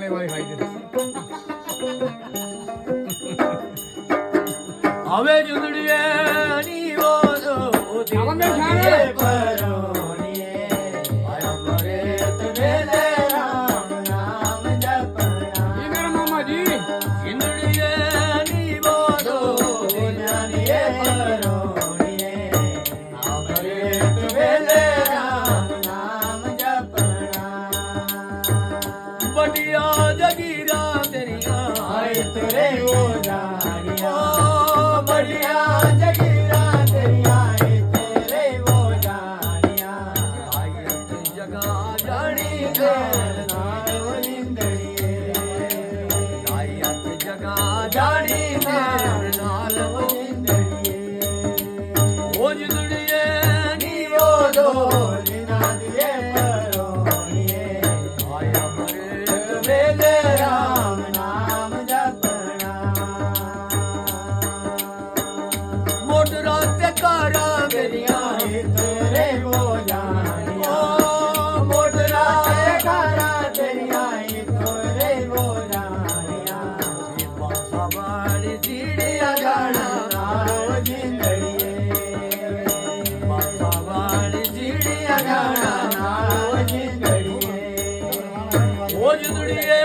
बंगले वाले खाई दे હવે જુદડીએ ની ઓલો દિનાડીએ પરોણીએ આયા મરે તને રામ નામ જપના ये मेरा मामा जी જુદડીએ ની ઓલો દિનાડીએ પરોણીએ આ મરે તને રામ નામ જપના બડિયા જગીરા તેરિયા આય તેરે ઓ જાણિયા बढ़िया जगीरा तेरिया तेरे वो जानिया आयत जगा जानी दे नाल वो निंदड़िए आयत जगा जानी दे नाल वो निंदड़िए ओ जिंदड़िए नी वो दो लिना दिए परोणिए आया मरे मेले राम नाम जपना मोटरा ते कारा मेरिया तेरे वो जानिया मोटरा ते कारा तेरिया तेरे वो जानिया बासा वाली सीढ़िया जाना नाल जिंदड़िए बासा वाली सीढ़िया जाना नाल जिंदड़िए ओ जिंदड़िए